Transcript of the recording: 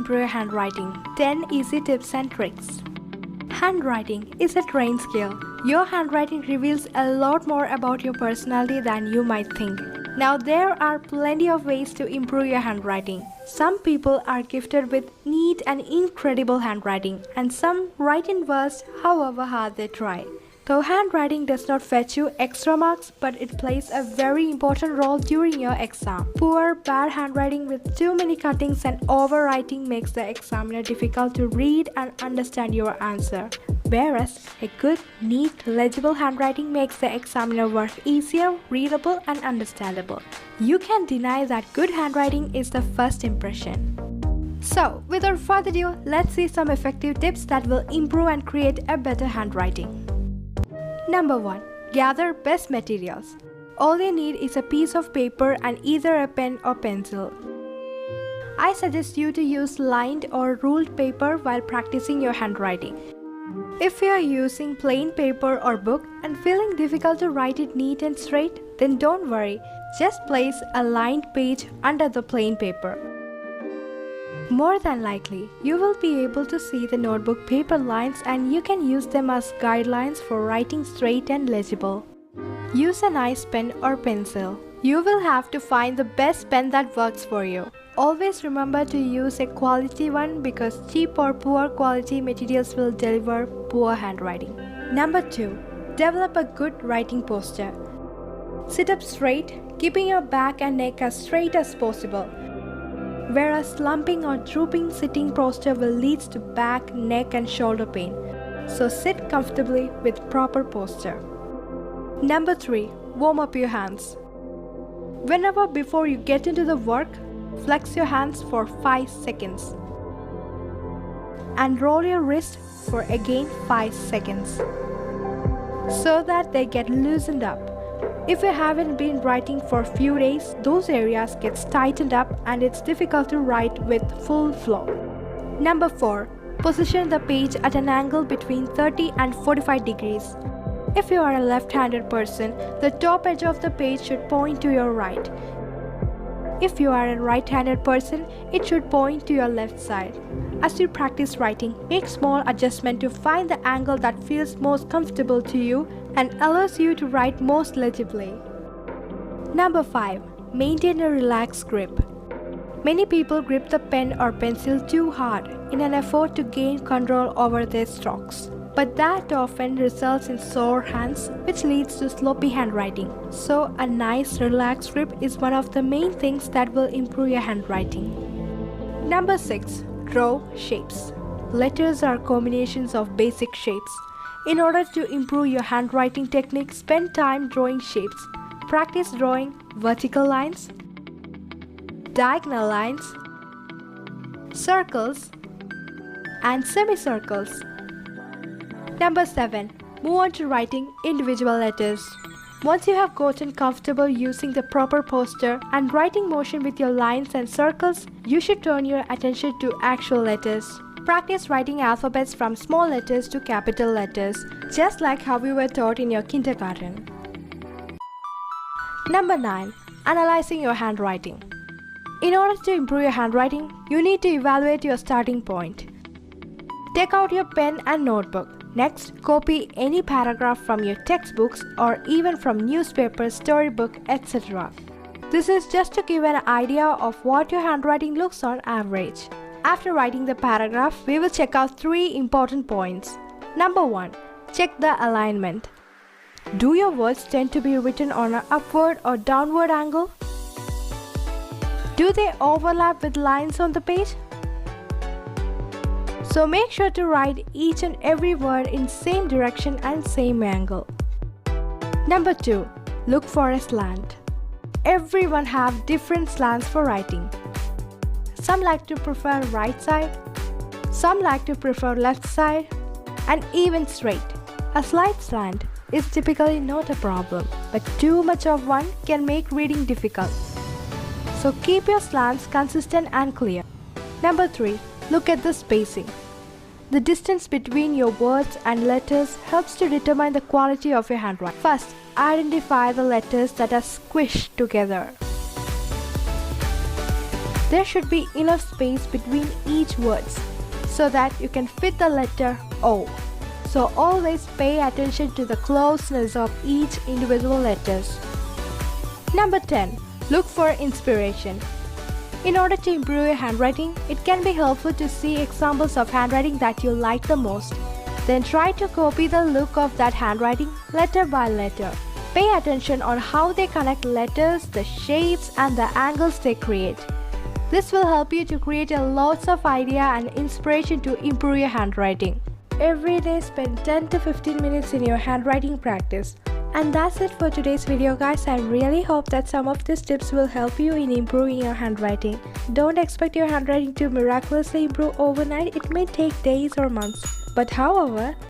improve your handwriting. 10 easy tips and tricks. Handwriting is a trained skill. Your handwriting reveals a lot more about your personality than you might think. Now there are plenty of ways to improve your handwriting. Some people are gifted with neat and incredible handwriting, and some write in verse however hard they try. Though handwriting does not fetch you extra marks, but it plays a very important role during your exam. Poor, bad handwriting with too many cuttings and overwriting makes the examiner difficult to read and understand your answer. Whereas a good, neat, legible handwriting makes the examiner work easier, readable and understandable. You can deny that good handwriting is the first impression. So, without further ado, let's see some effective tips that will improve and create a better handwriting. Number 1. Gather best materials. All you need is a piece of paper and either a pen or pencil. I suggest you to use lined or ruled paper while practicing your handwriting. If you are using plain paper or book and feeling difficult to write it neat and straight, then don't worry. Just place a lined page under the plain paper. More than likely, you will be able to see the notebook paper lines and you can use them as guidelines for writing straight and legible. Use a nice pen or pencil. You will have to find the best pen that works for you. Always remember to use a quality one because cheap or poor quality materials will deliver poor handwriting. Number 2. Develop a good writing posture. Sit up straight, keeping your back and neck as straight as possible. Whereas slumping or drooping sitting posture will lead to back, neck and shoulder pain. So sit comfortably with proper posture. Number 3. Warm up your hands. Whenever before you get into the work, flex your hands for 5 seconds. And roll your wrist for again 5 seconds. So that they get loosened up. If you haven't been writing for a few days, those areas get tightened up and it's difficult to write with full flow. Number 4. Position the page at an angle between 30 and 45 degrees. If you are a left-handed person, the top edge of the page should point to your right. If you are a right-handed person, it should point to your left side. As you practice writing, make small adjustments to find the angle that feels most comfortable to you and allows you to write most legibly. Number 5. Maintain a relaxed grip. Many people grip the pen or pencil too hard in an effort to gain control over their strokes. But that often results in sore hands, which leads to sloppy handwriting. So a nice relaxed grip is one of the main things that will improve your handwriting. Number 6. Draw shapes. Letters are combinations of basic shapes. In order to improve your handwriting technique, spend time drawing shapes. Practice drawing vertical lines, diagonal lines, circles, and semicircles. Number 7. Move on to writing individual letters. Once you have gotten comfortable using the proper posture and writing motion with your lines and circles, you should turn your attention to actual letters. Practice writing alphabets from small letters to capital letters, just like how we were taught in your kindergarten. Number 9. Analyzing your handwriting. In order to improve your handwriting, you need to evaluate your starting point. Take out your pen and notebook. Next, copy any paragraph from your textbooks or even from newspapers, storybook, etc. This is just to give an idea of what your handwriting looks on average. After writing the paragraph, we will check out 3 important points. Number 1. Check the alignment. Do your words tend to be written on an upward or downward angle? Do they overlap with lines on the page? So make sure to write each and every word in same direction and same angle. Number 2. Look for a slant. Everyone have different slants for writing. Some like to prefer right side, some like to prefer left side, and even straight. A slight slant is typically not a problem, but too much of one can make reading difficult. So keep your slants consistent and clear. Number 3. Look at the spacing. The distance between your words and letters helps to determine the quality of your handwriting. First, identify the letters that are squished together. There should be enough space between each words so that you can fit the letter O. So always pay attention to the closeness of each individual letters. Number 10. Look for inspiration. In order to improve your handwriting, it can be helpful to see examples of handwriting that you like the most. Then try to copy the look of that handwriting letter by letter. Pay attention on how they connect letters, the shapes, and the angles they create. This will help you to create a lots of idea and inspiration to improve your handwriting. Every day spend 10 to 15 minutes in your handwriting practice. And that's it for today's video, guys. I really hope that some of these tips will help you in improving your handwriting. Don't expect your handwriting to miraculously improve overnight. It may take days or months. But however,